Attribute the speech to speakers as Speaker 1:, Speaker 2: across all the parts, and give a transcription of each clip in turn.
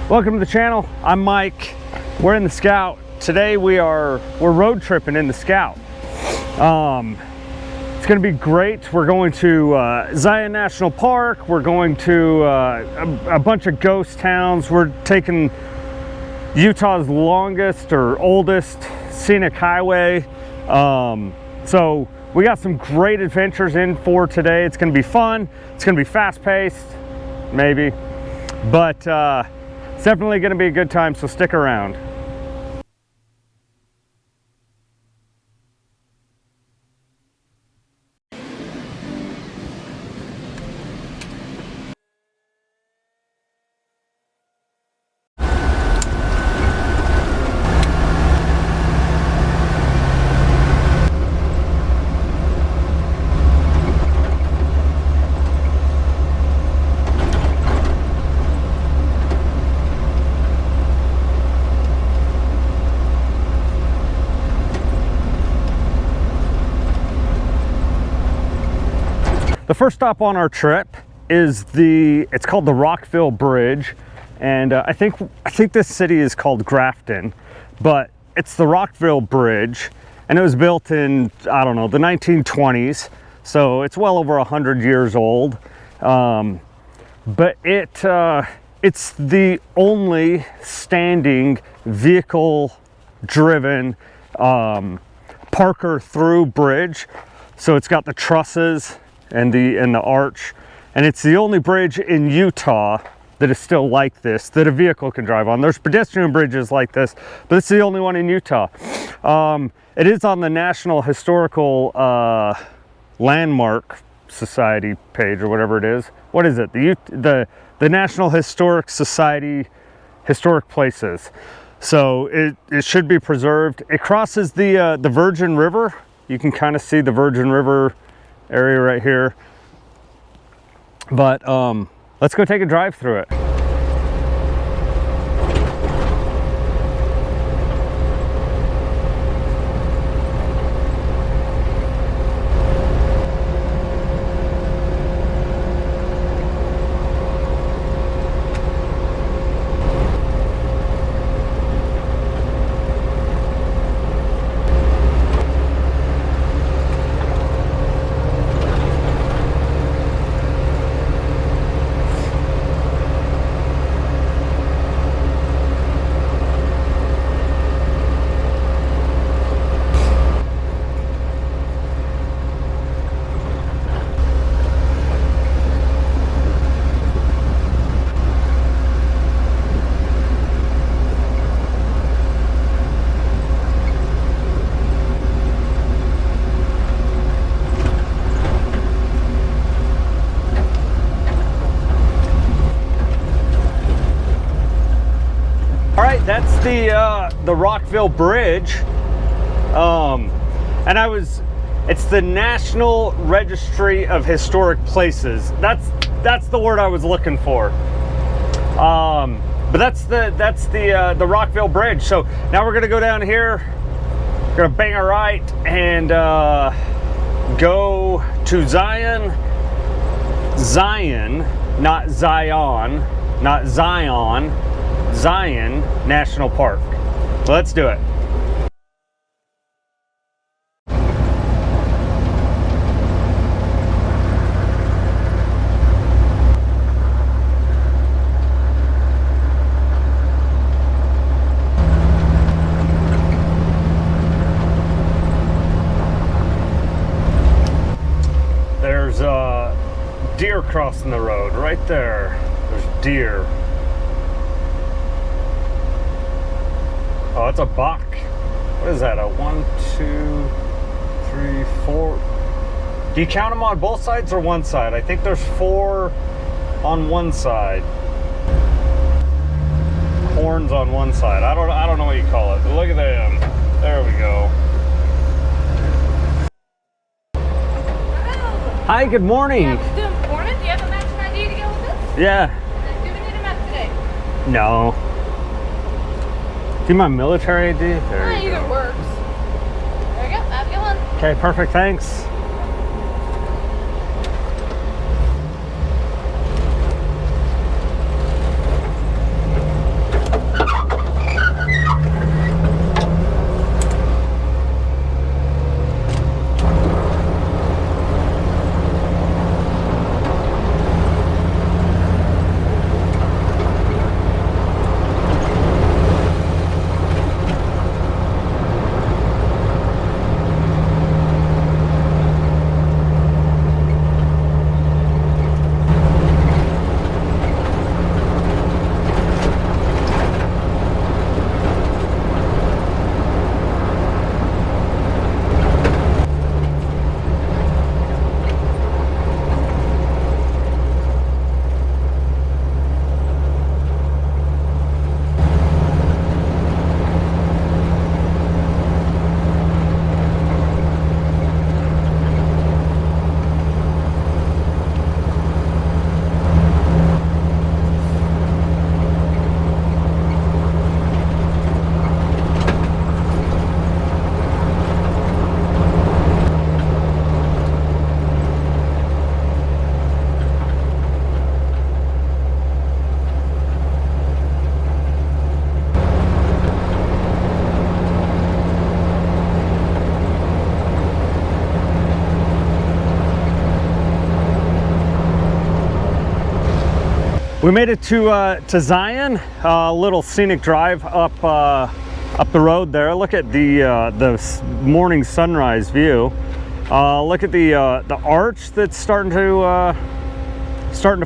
Speaker 1: Welcome to the channel. I'm Mike. We're in the Scout. Today we're road tripping in the Scout. It's gonna be great. We're going to Zion National Park. We're going to a bunch of ghost towns. We're taking Utah's longest or oldest scenic highway. So we got some great adventures in for today. It's gonna be fun. It's gonna be fast-paced, maybe, but it's definitely going to be a good time, so stick around. The first stop on our trip is it's called the Rockville Bridge, and I think this city is called Grafton, but it's the Rockville Bridge, and it was built in, I don't know, the 1920s, so it's well over 100 years old. But it's the only standing vehicle-driven Parker through bridge, so it's got the trusses and the arch, and it's the only bridge in Utah that is still like this that a vehicle can drive on. There's pedestrian bridges like this, but it's the only one in Utah. It is on the National Historical Landmark Society page, or whatever it is. What is it? The National Historic Society Historic Places. So it should be preserved. It crosses the Virgin River. You can kind of see the Virgin River area right here, but let's go take a drive through it. That's the Rockville Bridge, and it's the National Registry of Historic Places. That's the word I was looking for. But that's the Rockville Bridge. So now we're gonna go down here. We're gonna bang a right and go to Zion, not Zion, not Zion. Zion National Park. So let's do it. There's deer crossing the road right there. There's deer. Oh, it's a buck. What is that? A 1, 2, 3, 4. Do you count them on both sides or one side? I think there's 4 on one side. Horns on one side. I don't know what you call it. But look at them. There we go. Hi, good morning.
Speaker 2: Yeah, good morning. Do you have a matching ID to go with this?
Speaker 1: Yeah.
Speaker 2: Do we need a map today?
Speaker 1: No. See my military ID? There you
Speaker 2: either
Speaker 1: go.
Speaker 2: works. There you go. Have a good one.
Speaker 1: Okay, perfect. Thanks. We made it to Zion, a little scenic drive up the road there. Look at the morning sunrise view. Look at the arch that's starting to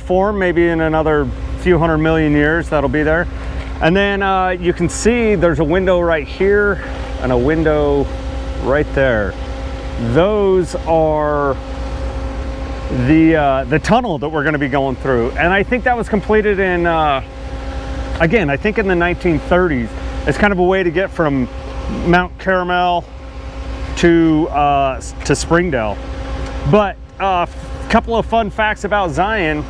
Speaker 1: form. Maybe in another few 100 million years that'll be there. And then you can see there's a window right here and a window right there. Those are the tunnel that we're going to be going through, and I think that was completed in again, I think in the 1930s. It's kind of a way to get from Mount Carmel to Springdale. But a couple of fun facts about Zion.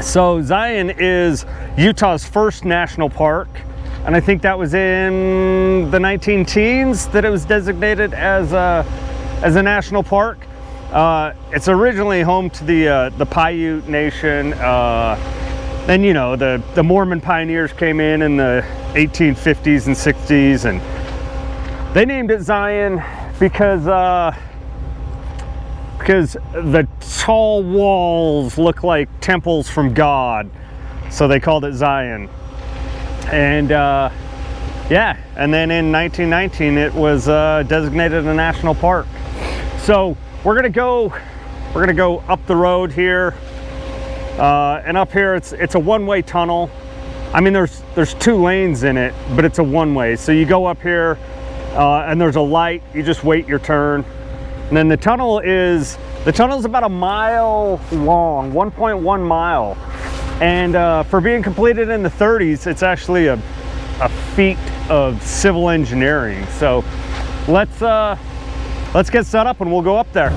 Speaker 1: So Zion is Utah's first national park, and I think that was in the 19-teens that it was designated as a national park. It's originally home to the Paiute Nation. Then, you know, the Mormon pioneers came in the 1850s and 60s, and they named it Zion because the tall walls look like temples from God, so they called it Zion. And yeah, and then in 1919 it was designated a national park. So we're gonna go up the road here, and up here it's a one-way tunnel. I mean, there's 2 lanes in it, but it's a one-way. So you go up here, and there's a light. You just wait your turn, and then the tunnel's about a mile long, 1.1 mile, and for being completed in the 30s, it's actually a feat of civil engineering. So let's get set up and we'll go up there.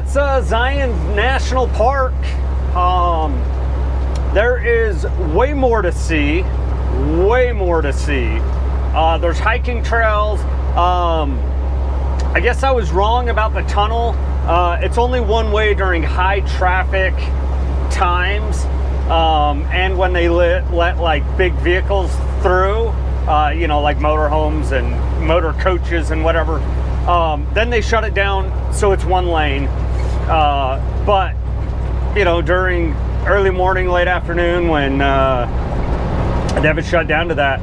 Speaker 1: that's Zion National Park. There is way more to see. Way more to see. There's hiking trails. I guess I was wrong about the tunnel. It's only one way during high traffic times, and when they let like big vehicles through, you know, like motorhomes and motor coaches and whatever. Then they shut it down so it's one lane. But you know, during early morning, late afternoon, when they have it shut down to that,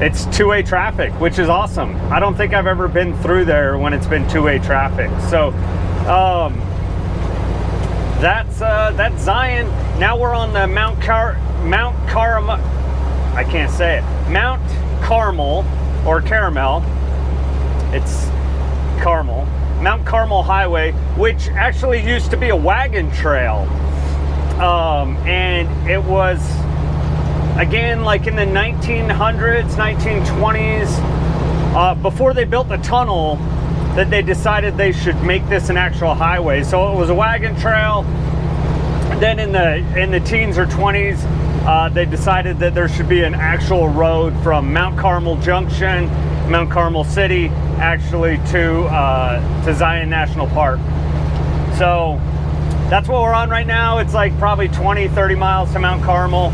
Speaker 1: it's two-way traffic, which is awesome. I don't think I've ever been through there when it's been two-way traffic. So that's Zion. Now we're on the Mount Carmel. I can't say it. Mount Carmel or Caramel. It's Carmel. Mount Carmel Highway, which actually used to be a wagon trail. And it was, again, like in the 1900s, 1920s, before they built the tunnel, that they decided they should make this an actual highway. So it was a wagon trail. Then in the teens or 20s, they decided that there should be an actual road from Mount Carmel Junction, Mount Carmel City, actually to Zion National Park. So that's what we're on right now. It's like probably 20-30 miles to Mount Carmel.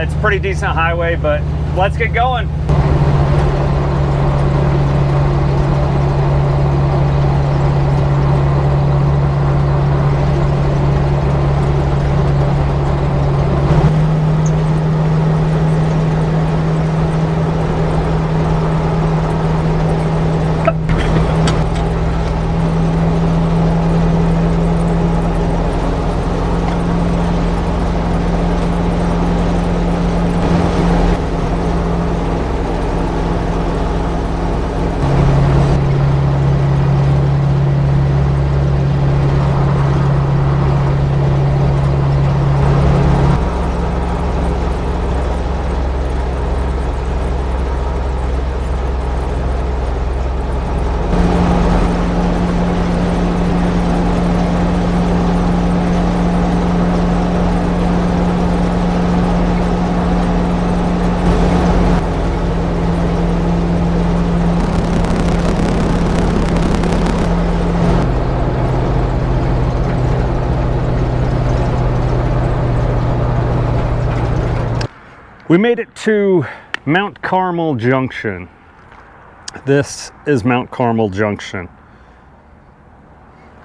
Speaker 1: It's a pretty decent highway, but let's get going. We made it to Mount Carmel Junction. This is Mount Carmel Junction.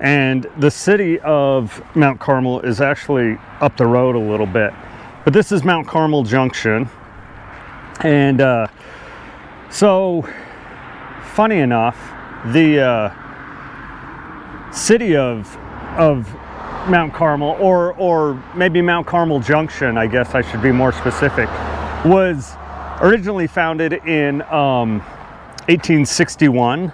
Speaker 1: And the city of Mount Carmel is actually up the road a little bit. But this is Mount Carmel Junction. And so, funny enough, the city of Mount Carmel, or maybe Mount Carmel Junction, I guess I should be more specific, was originally founded in 1861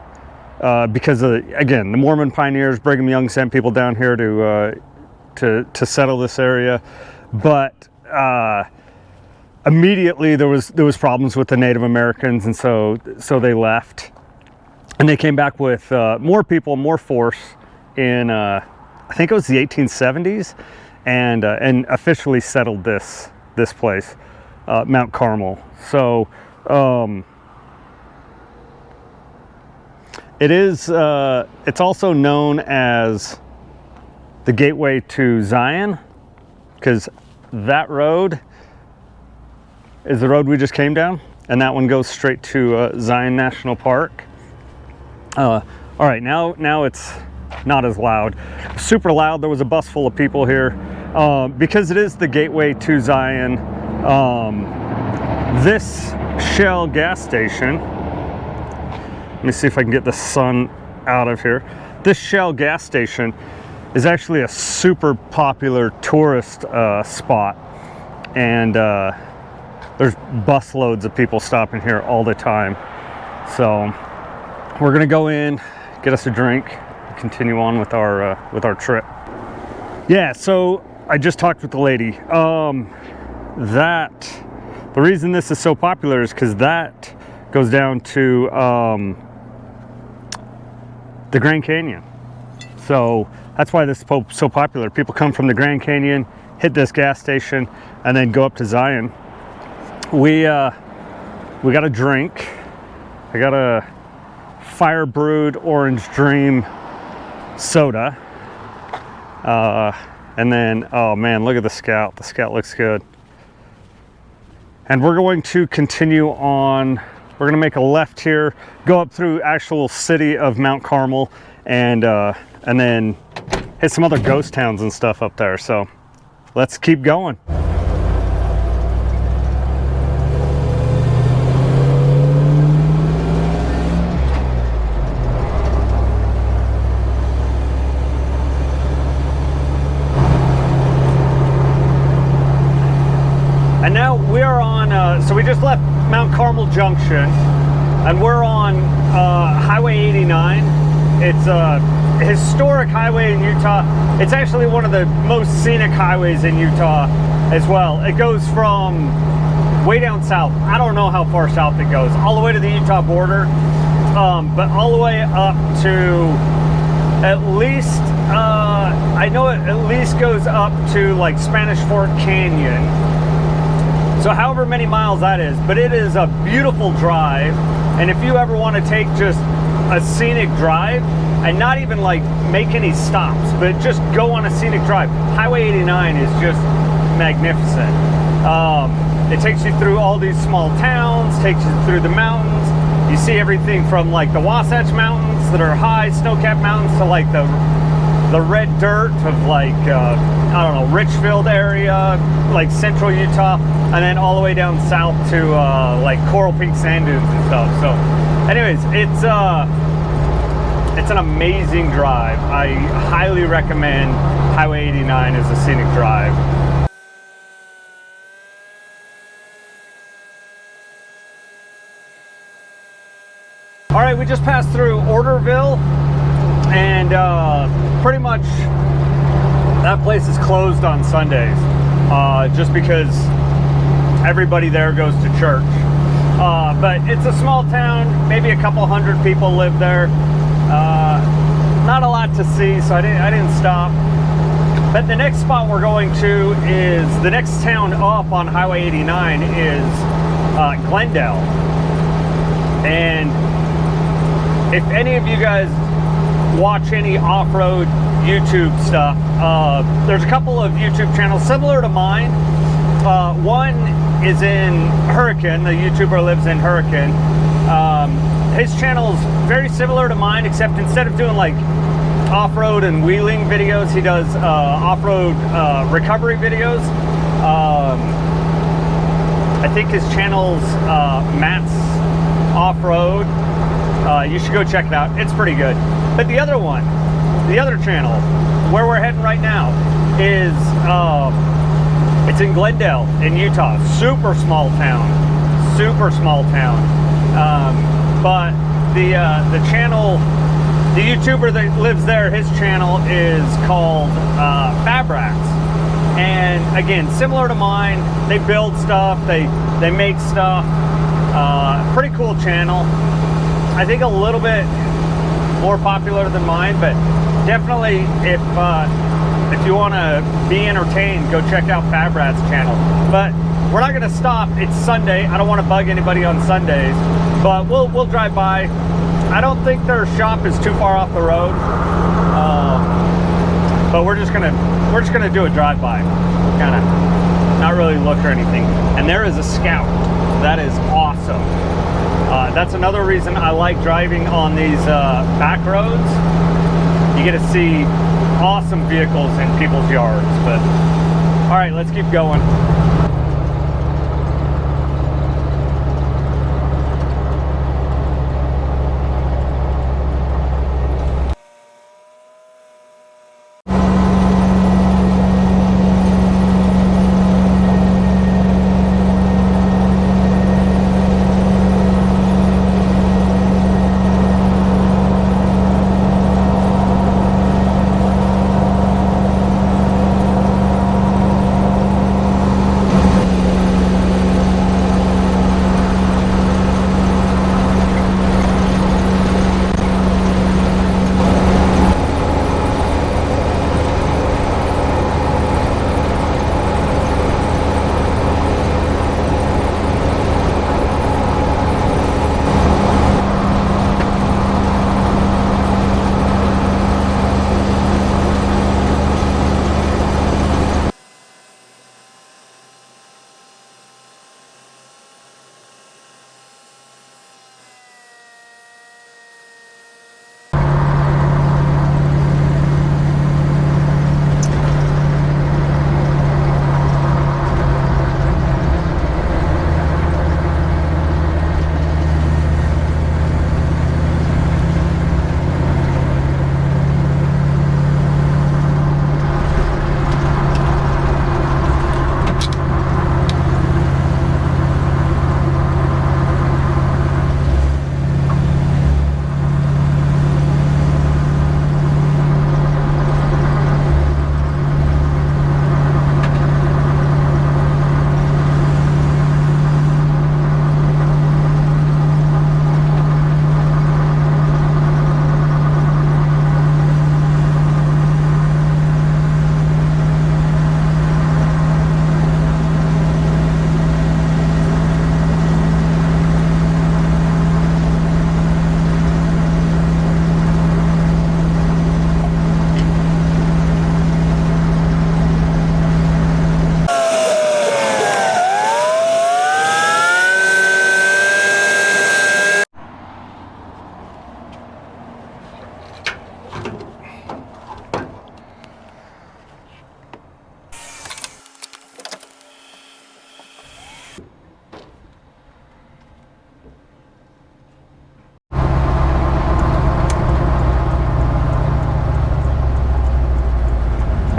Speaker 1: because of, again, the Mormon pioneers. Brigham Young sent people down here to settle this area, but immediately there was problems with the Native Americans, and so they left, and they came back with more people, more force in I think it was the 1870s, and officially settled this place, Mount Carmel. So it's also known as the gateway to Zion, because that road is the road we just came down, and that one goes straight to Zion National Park. All right, now it's not as loud. Super loud. There was a bus full of people here because it is the gateway to Zion. This Shell gas station, let me see if I can get the sun out of here. This Shell gas station is actually a super popular tourist spot, and there's bus loads of people stopping here all the time. So we're gonna go in, get us a drink, continue on with our trip. Yeah, so I just talked with the lady. The reason this is so popular is because that goes down to the Grand Canyon. So that's why this is so popular. People come from the Grand Canyon, hit this gas station, and then go up to Zion. We got a drink. I got a fire brewed orange dream soda. And then, oh man, look at the Scout. The Scout looks good. And we're going to continue on. We're going to make a left here, go up through actual city of Mount Carmel, and then hit some other ghost towns and stuff up there. So let's keep going. And now we are on, so we just left Mount Carmel Junction, and we're on Highway 89. It's a historic highway in Utah. It's actually one of the most scenic highways in Utah as well. It goes from way down south. I don't know how far south it goes, all the way to the Utah border, but all the way up to at least, I know it at least goes up to like Spanish Fort Canyon. So however many miles that is, but it is a beautiful drive. And if you ever want to take just a scenic drive and not even like make any stops, but just go on a scenic drive, Highway 89 is just magnificent. It takes you through all these small towns, takes you through the mountains. You see everything from like the Wasatch Mountains that are high snow-capped mountains to like the red dirt of like, I don't know, Richfield area, like central Utah, and then all the way down south to like Coral Pink Sand Dunes and stuff. So anyways, it's an amazing drive. I highly recommend Highway 89 as a scenic drive. All right, we just passed through Orderville, and pretty much that place is closed on Sundays, just because everybody there goes to church. But it's a small town, maybe a couple hundred people live there. Not a lot to see, so I didn't stop. But the next spot we're going to is, the next town up on Highway 89 is Glendale. And if any of you guys watch any off-road YouTube stuff, there's a couple of YouTube channels similar to mine. One is in Hurricane. The YouTuber lives in Hurricane. His channel is very similar to mine, except instead of doing like off-road and wheeling videos, he does off-road recovery videos. I think his channel's Matt's Off-Road. You should go check it out. It's pretty good. But the other one, the other channel, where we're heading right now, is it's in Glendale in Utah. Super small town. Super small town. But the channel, the YouTuber that lives there, his channel is called Backroads. And again, similar to mine, they build stuff, they make stuff. Pretty cool channel. I think a little bit more popular than mine, but definitely if you want to be entertained, go check out Backroads' channel. But we're not going to stop. It's Sunday. I don't want to bug anybody on Sundays, but we'll drive by. I don't think their shop is too far off the road, but we're just gonna do a drive by, kind of not really look or anything. And there is a Scout. That is awesome. That's another reason I like driving on these back roads. You get to see awesome vehicles in people's yards. But all right, let's keep going.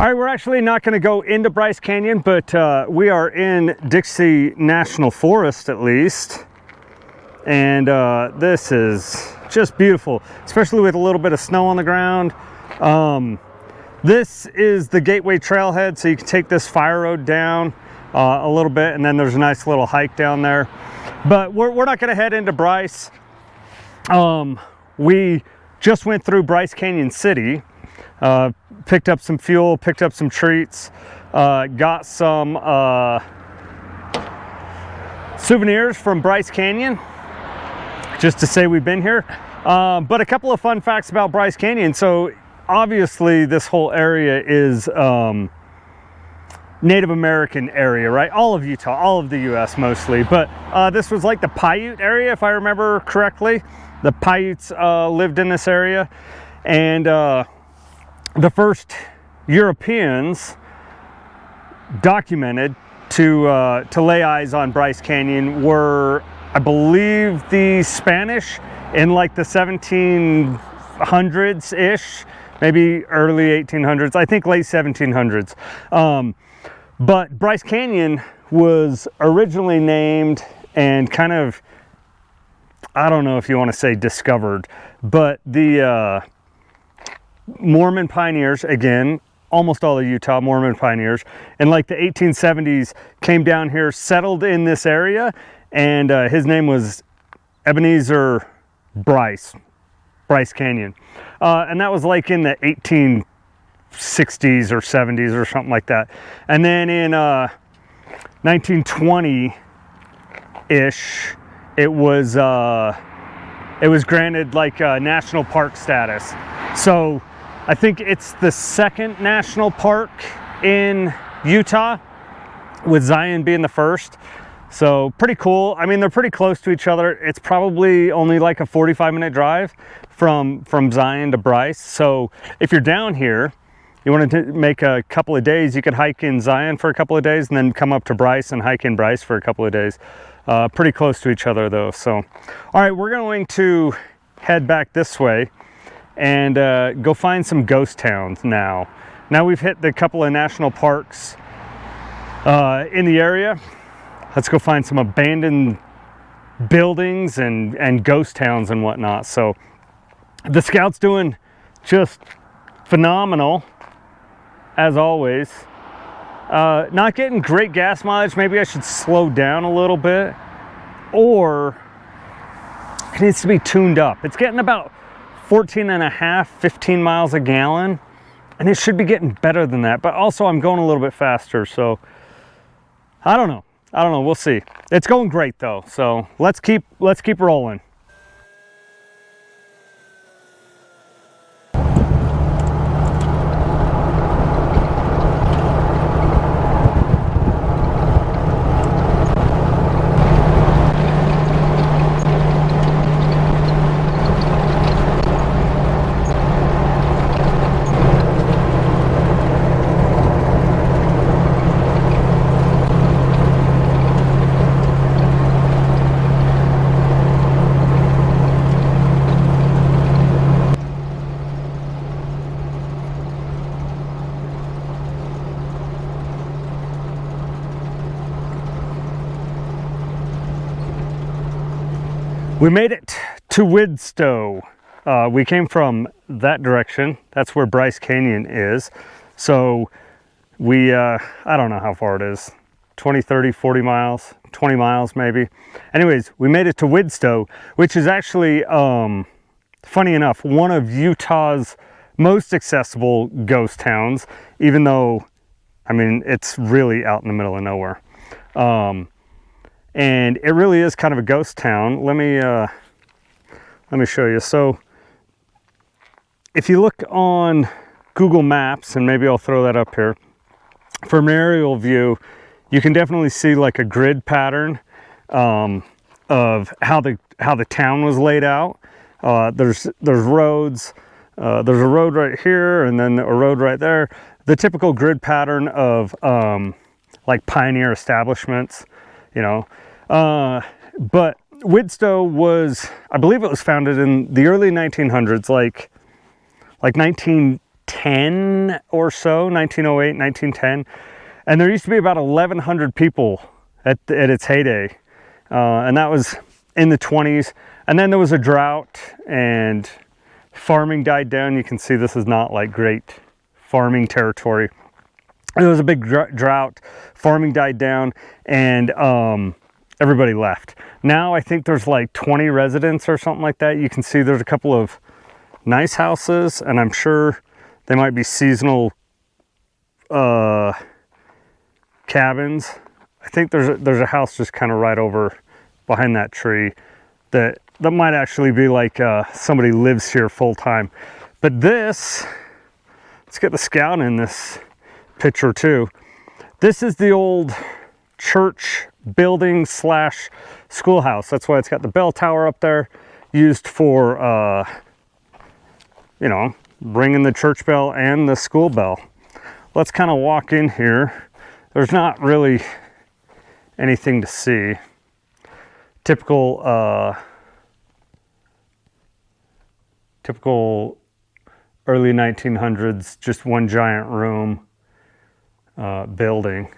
Speaker 1: right, we're actually not going to go into Bryce Canyon, but we are in Dixie National Forest at least. And this is just beautiful, especially with a little bit of snow on the ground. This is the Gateway Trailhead, so you can take this fire road down a little bit, and then there's a nice little hike down there. But we're not going to head into Bryce. We just went through Bryce Canyon City, picked up some fuel, picked up some treats, got some souvenirs from Bryce Canyon, just to say we've been here. But a couple of fun facts about Bryce Canyon. So obviously this whole area is Native American area, right? All of Utah, all of the US mostly, but this was like the Paiute area, if I remember correctly. The Paiutes lived in this area, and the first Europeans documented to lay eyes on Bryce Canyon were, I believe, the Spanish in like the 1700s-ish, maybe early 1800s, I think late 1700s. But Bryce Canyon was originally named and kind of, I don't know if you want to say discovered, but the Mormon pioneers, again, almost all of Utah, Mormon pioneers, in like the 1870s came down here, settled in this area, and his name was Ebenezer Bryce Canyon. And that was like in the 1860s or 70s or something like that. And then in 1920-ish, it was granted like national park status. So I think it's the second national park in Utah, with Zion being the first. So pretty cool. I mean, they're pretty close to each other. It's probably only like a 45-minute drive from Zion to Bryce. So if you're down here, you want to make a couple of days, you could hike in Zion for a couple of days and then come up to Bryce and hike in Bryce for a couple of days. Pretty close to each other though. So, all right, we're going to head back this way and go find some ghost towns now. Now we've hit the couple of national parks in the area. Let's go find some abandoned buildings and ghost towns and whatnot. So the Scout's doing just phenomenal, as always. Not getting great gas mileage. Maybe I should slow down a little bit, or it needs to be tuned up. It's getting about 14 and a half, 15 miles a gallon, and it should be getting better than that. But also I'm going a little bit faster, so I don't know. We'll see. It's going great though, so let's keep rolling. We made it to Widtsoe. We came from that direction. That's where Bryce Canyon is. So we, I don't know how far it is, 20, 30, 40 miles, 20 miles maybe. Anyways, we made it to Widtsoe, which is actually, funny enough, one of Utah's most accessible ghost towns, even though, I mean, it's really out in the middle of nowhere. And it really is kind of a ghost town. Let me show you. So if you look on Google Maps, and maybe I'll throw that up here, from an aerial view, you can definitely see like a grid pattern of how the town was laid out. There's roads. There's a road right here, and then a road right there. The typical grid pattern of like pioneer establishments, you know. But Widtsoe was, I believe it was founded in the early 1900s, like 1920 1910 or so, 1908, 1910. And there used to be about 1,100 people at its heyday. And that was in the 20s. And then there was a drought and farming died down. You can see this is not like great farming territory. There was a big drought, farming died down, and everybody left. Now I think there's like 20 residents or something like that. You can see there's a couple of nice houses, and I'm sure they might be seasonal cabins. I think there's a house just kind of right over behind that tree that might actually be like somebody lives here full time. But this, let's get the scout in this picture too. This is the old church building slash schoolhouse. That's why it's got the bell tower up there, used for you know, ringing the church bell and the school bell. Let's kind of walk in here. There's not really anything to see. Typical early 1900s, just one giant room building.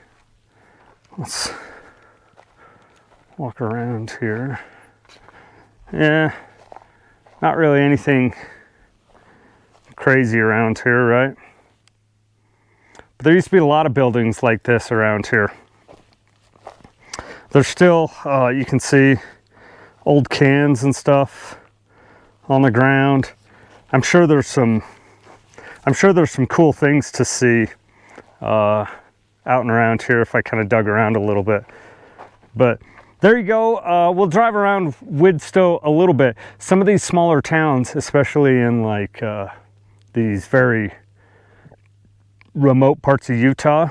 Speaker 1: Let's walk around here. Yeah, not really anything crazy around here, right? But there used to be a lot of buildings like this around here. There's still, you can see old cans and stuff on the ground. I'm sure there's some cool things to see out and around here if I kind of dug around a little bit. But there you go. We'll drive around Widtsoe a little bit. Some of these smaller towns, especially in like these very remote parts of Utah,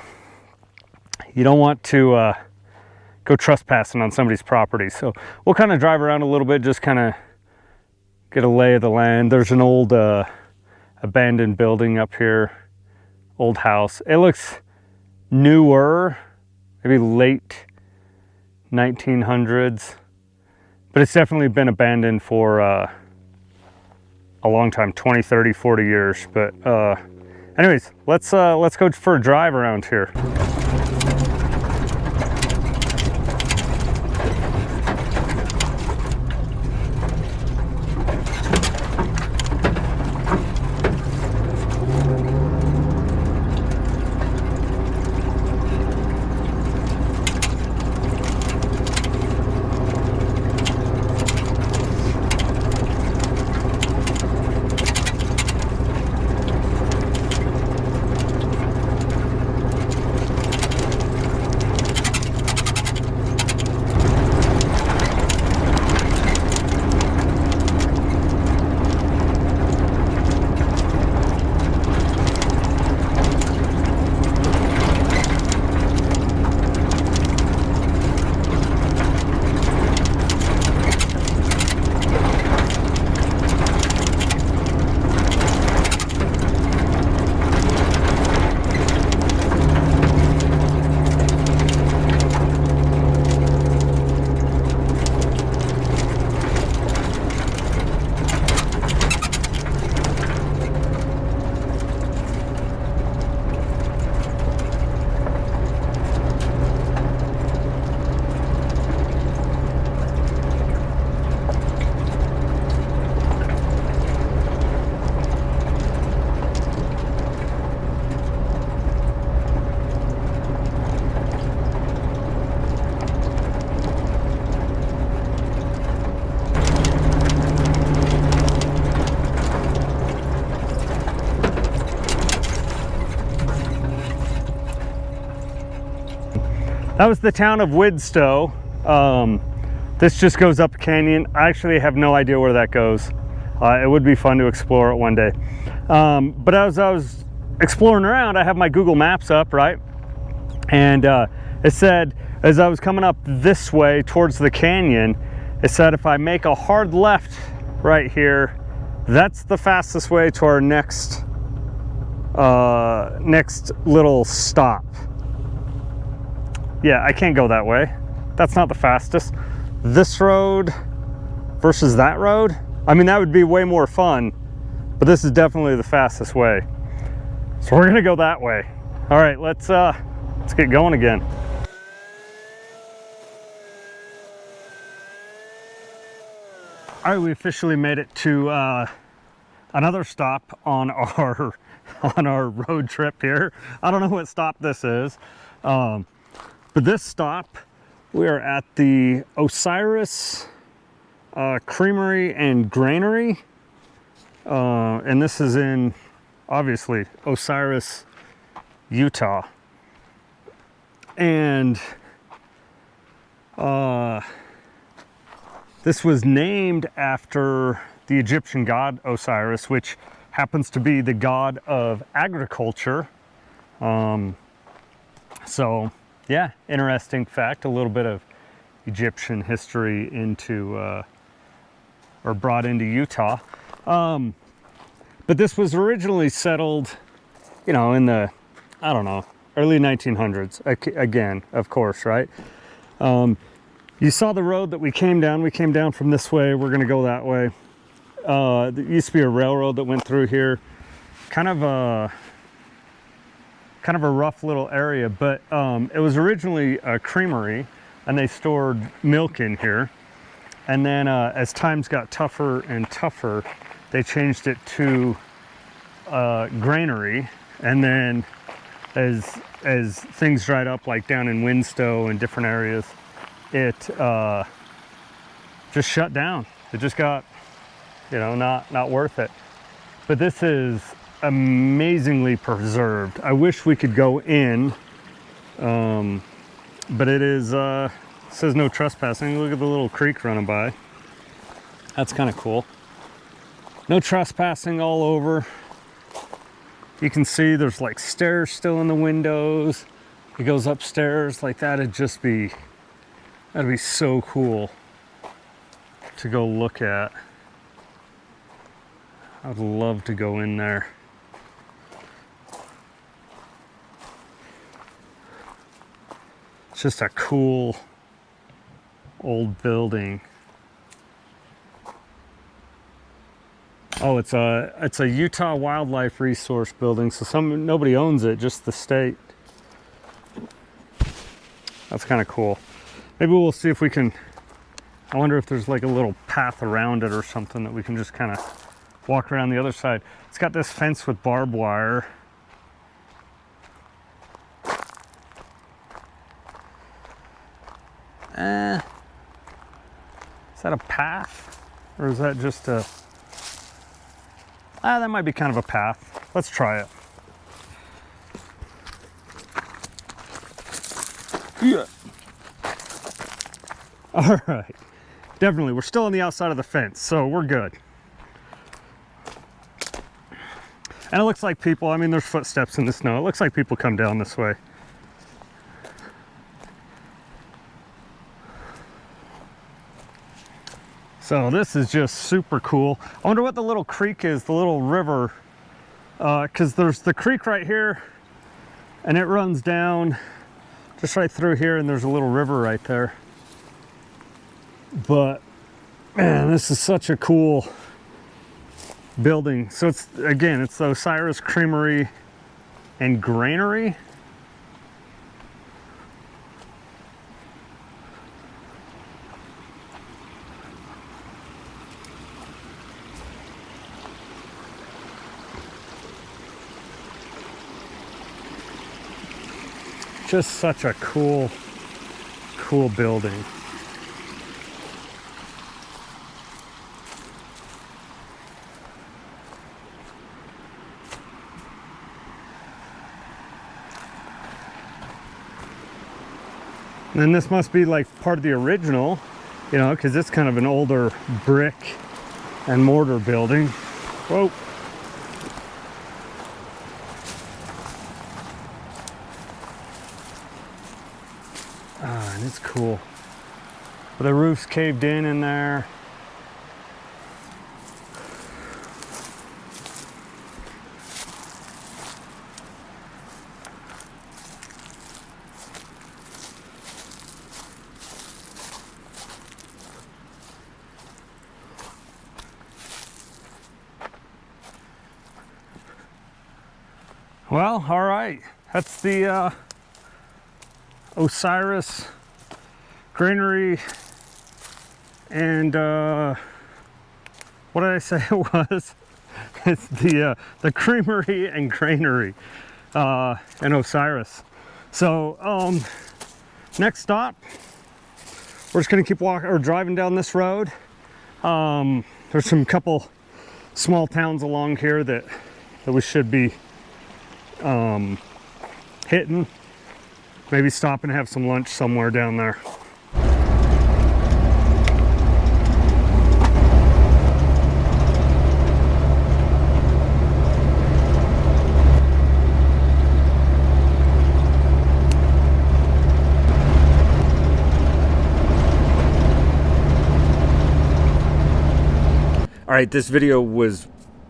Speaker 1: you don't want to go trespassing on somebody's property. So we'll kind of drive around a little bit, just kind of get a lay of the land. There's an old abandoned building up here, old house. It looks newer, maybe late 1900s, but it's definitely been abandoned for a long time, 20, 30, 40 years. But anyways, let's go for a drive around here. That was the town of Widtsoe. This just goes up a canyon. I actually have no idea where that goes. It would be fun to explore it one day. But as I was exploring around, I have my Google Maps up, right? And it said, as I was coming up this way towards the canyon, it said if I make a hard left right here, that's the fastest way to our next little stop. Yeah, I can't go that way. That's not the fastest. This road versus that road, I mean, that would be way more fun, but this is definitely the fastest way. So we're gonna go that way. All right, let's get going again. All right, we officially made it to another stop on our road trip here. I don't know what stop this is, but this stop, we are at the Osiris Creamery and Greenery, and this is in, obviously, Osiris, Utah. And this was named after the Egyptian god Osiris, which happens to be the god of agriculture. So yeah, interesting fact, a little bit of Egyptian history into, or brought into Utah. But this was originally settled, you know, in the, I don't know, early 1900s, again, of course, right? You saw the road that we came down from this way. We're gonna go that way. There used to be a railroad that went through here. Kind of a rough little area, but it was originally a creamery, and they stored milk in here. And then as times got tougher and tougher, they changed it to granary. And then as things dried up, like down in Widtsoe and different areas, it just shut down. It just got, you know, not worth it. But this is amazingly preserved. I wish we could go in, but it is says no trespassing. Look at the little creek running by. That's kind of cool. No trespassing all over. You can see there's like stairs still in the windows. It goes upstairs like that. That'd be so cool to go look at. I'd love to go in there. It's just a cool old building. Oh, it's a Utah Wildlife Resource building, so nobody owns it, just the state. That's kind of cool. Maybe we'll see if we can, I wonder if there's like a little path around it or something that we can just kind of walk around the other side. It's got this fence with barbed wire. Is that a path? Or is that just a... that might be kind of a path. Let's try it. Yeah. All right. Definitely, we're still on the outside of the fence, so we're good. And it looks like people, I mean, there's footsteps in the snow. It looks like people come down this way. So this is just super cool. I wonder what the little creek is, the little river, because there's the creek right here, and it runs down just right through here, and there's a little river right there. But man, this is such a cool building. So it's, again, it's the Osiris Creamery and Greenery. Just such a cool building. And then this must be like part of the original, you know, because it's kind of an older brick and mortar building. Whoa. And it's cool. But the roof's caved in there. Well, all right. That's the Osiris greenery and what did I say it was? It's the creamery and granary in Osiris. So next stop, we're just gonna keep walking or driving down this road. There's some couple small towns along here that we should be hitting. Maybe stop and have some lunch somewhere down there. All right, this video was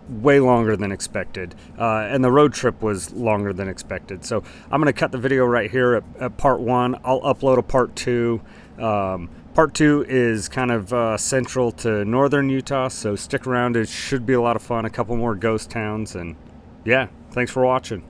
Speaker 1: way longer than expected, and the road trip was longer than expected. So I'm gonna cut the video right here at part 1. I'll upload a part 2. Part 2 is kind of central to northern Utah, so stick around. It should be a lot of fun. A couple more ghost towns, and yeah, thanks for watching.